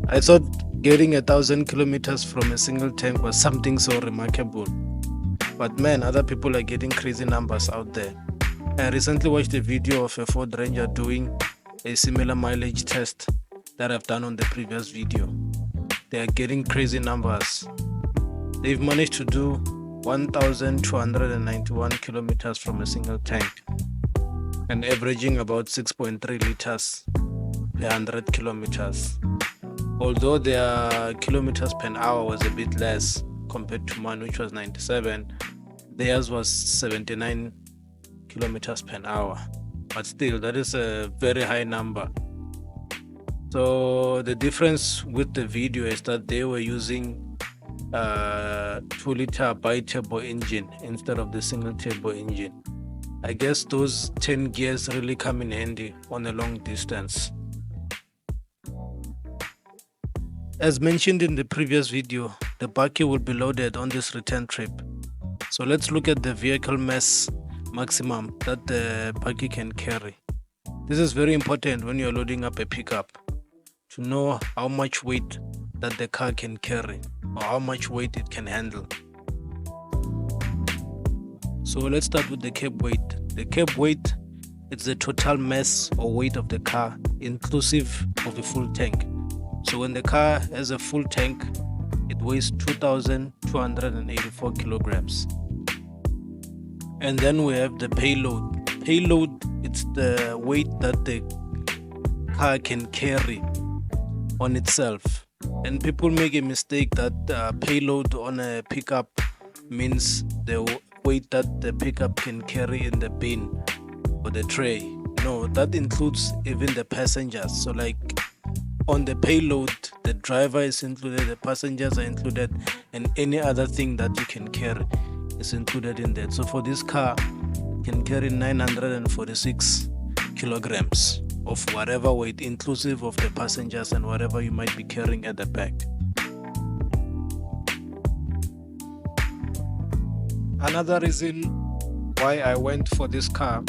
I thought getting 1,000 kilometers from a single tank was something so remarkable. But man, other people are getting crazy numbers out there. I recently watched a video of a Ford Ranger doing a similar mileage test that I've done on the previous video. They are getting crazy numbers. They've managed to do 1,291 kilometers from a single tank and averaging about 6.3 liters per 100 kilometers. Although their kilometers per hour was a bit less compared to mine, which was 97, theirs was 79 kilometers per hour. But still, that is a very high number. So the difference with the video is that they were using 2-liter bi-turbo engine instead of the single turbo engine. I guess those 10 gears really come in handy on a long distance. As mentioned in the previous video, the Bakkie will be loaded on this return trip. So let's look at the vehicle mass maximum that the Bakkie can carry. This is very important when you're loading up a pickup, to know how much weight that the car can carry or how much weight it can handle. So let's start with the cab weight. The cab weight is the total mass or weight of the car inclusive of a full tank. So when the car has a full tank, it weighs 2,284 kilograms. And then we have the payload. Payload, it's the weight that the car can carry on itself. And people make a mistake that payload on a pickup means the weight that the pickup can carry in the bin or the tray. No, that includes even the passengers. So like on the payload, the driver is included, the passengers are included, and any other thing that you can carry is included in that. So for this car, it can carry 946 kilograms of whatever weight, inclusive of the passengers and whatever you might be carrying at the back. Another reason why I went for this car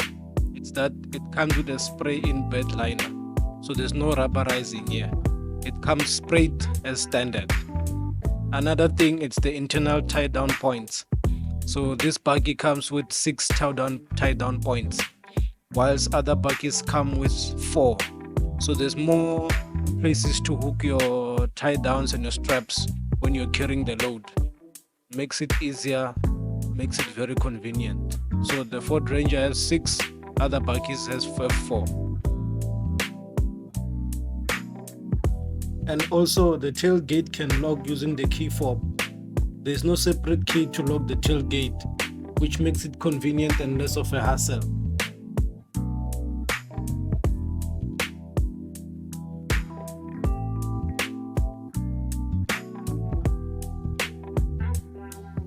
is that it comes with a spray-in bed liner. So there's no rubberizing here. It comes sprayed as standard. Another thing, it's the internal tie-down points. So this Bakkie comes with 6 tie-down points, whilst other Bakkies come with 4. So there's more places to hook your tie-downs and your straps when you're carrying the load. Makes it easier, makes it very convenient. So the Ford Ranger has 6, other Bakkies has 4. And also the tailgate can lock using the key fob. There's no separate key to lock the tailgate, which makes it convenient and less of a hassle.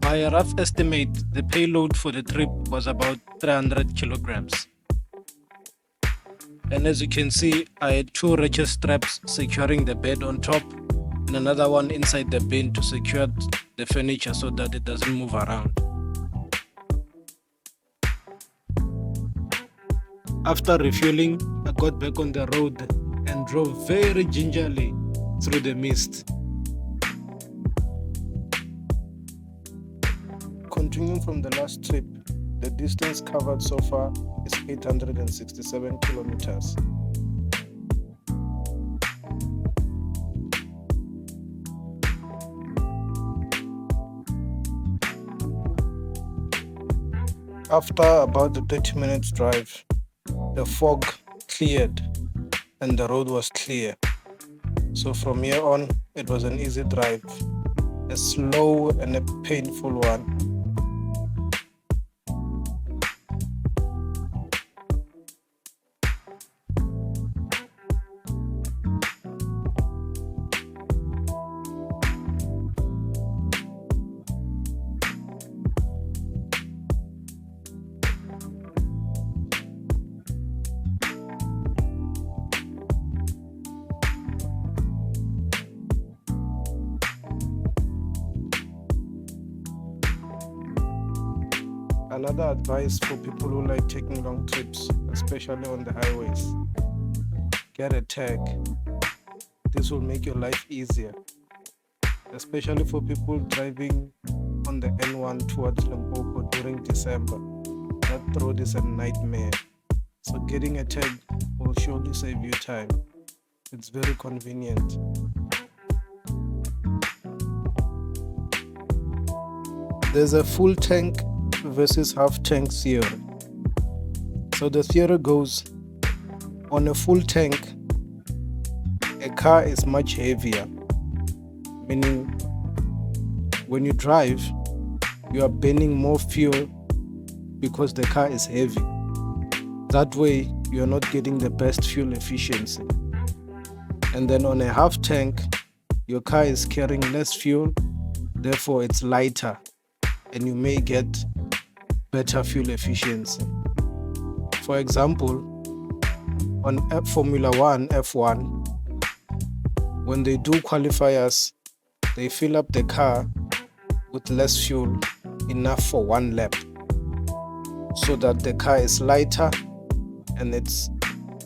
By a rough estimate, the payload for the trip was about 300 kilograms. And as you can see, I had 2 ratchet straps securing the bed on top and another one inside the bin to secure the furniture so that it doesn't move around. After refueling, I got back on the road and drove very gingerly through the mist. Continuing from the last trip, the distance covered so far is 867 kilometers. After about a 30 minutes drive, the fog cleared and the road was clear. So from here on, it was an easy drive, a slow and a painful one. Another advice for people who like taking long trips, especially on the highways: get a tag. This will make your life easier, especially for people driving on the N1 towards Limpopo during December. That road is a nightmare. So getting a tag will surely save you time. It's very convenient. There's a full tank versus half tank theory. So the theory goes, on a full tank, a car is much heavier, meaning when you drive, you are burning more fuel because the car is heavy. That way, you are not getting the best fuel efficiency. And then on a half tank, your car is carrying less fuel, therefore it's lighter, and you may get better fuel efficiency. For example, on Formula One, F1, when they do qualifiers, they fill up the car with less fuel, enough for one lap, so that the car is lighter and it's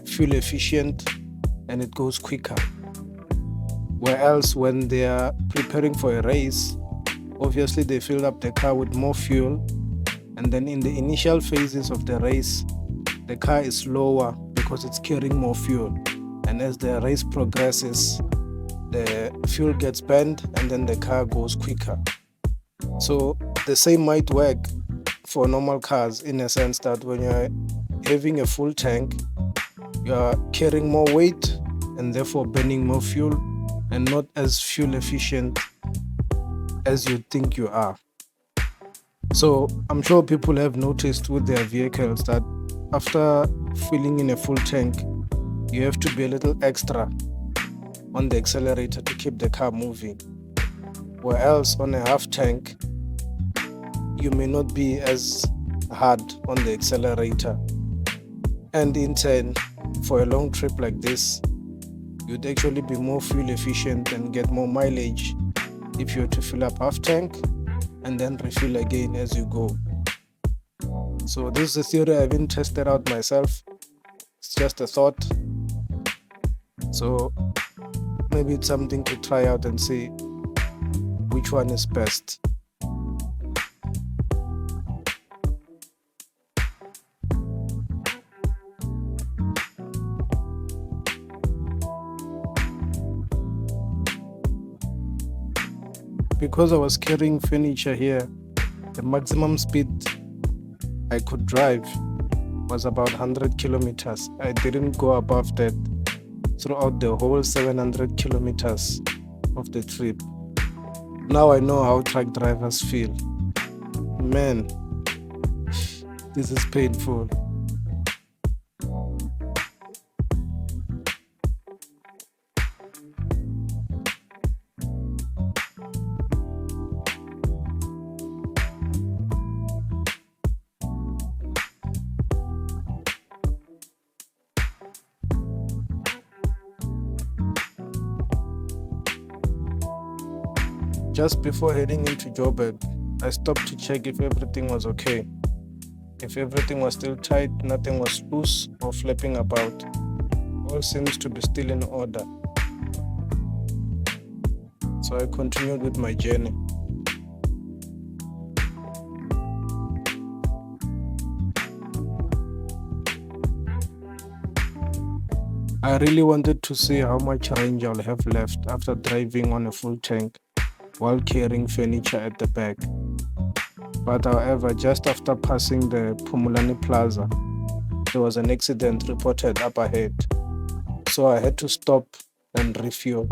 fuel efficient and it goes quicker. Whereas when they are preparing for a race, obviously they fill up the car with more fuel, and then in the initial phases of the race, the car is slower because it's carrying more fuel. And as the race progresses, the fuel gets burned and then the car goes quicker. So the same might work for normal cars, in a sense that when you're having a full tank, you are carrying more weight and therefore burning more fuel and not as fuel efficient as you think you are. So I'm sure people have noticed with their vehicles that after filling in a full tank, you have to be a little extra on the accelerator to keep the car moving. Whereas on a half tank, you may not be as hard on the accelerator. And in turn, for a long trip like this, you'd actually be more fuel efficient and get more mileage if you were to fill up half tank and then refill again as you go. So this is a theory I haven't tested out myself. It's just a thought. So maybe it's something to try out and see which one is best. Because I was carrying furniture here, the maximum speed I could drive was about 100 kilometers. I didn't go above that throughout the whole 700 kilometers of the trip. Now I know how truck drivers feel. Man, this is painful. Just before heading into Joburg, I stopped to check if everything was okay. If everything was still tight, nothing was loose or flapping about. All seems to be still in order. So I continued with my journey. I really wanted to see how much range I'll have left after driving on a full tank while carrying furniture at the back. But however, just after passing the Polokwane Plaza, there was an accident reported up ahead. So I had to stop and refuel,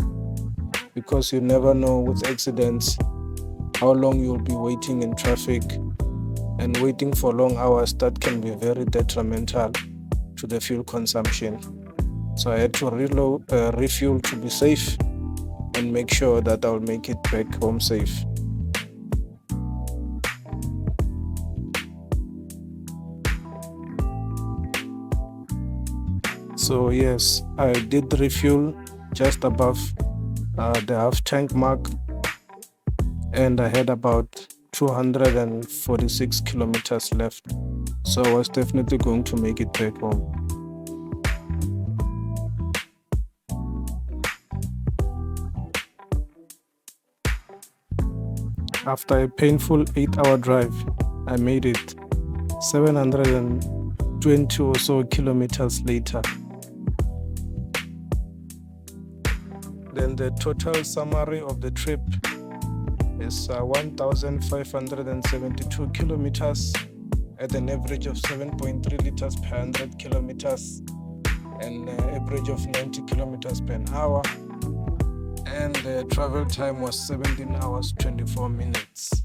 because you never know with accidents how long you'll be waiting in traffic, and waiting for long hours, that can be very detrimental to the fuel consumption. So I had to refuel to be safe and make sure that I'll make it back home safe. So yes, I did refuel just above the half tank mark, and I had about 246 kilometers left. So I was definitely going to make it back home. After a painful 8-hour drive, I made it 720 or so kilometers later. Then the total summary of the trip is 1,572 kilometers at an average of 7.3 liters per 100 kilometers and an average of 90 kilometers per hour. And the travel time was 17 hours 24 minutes.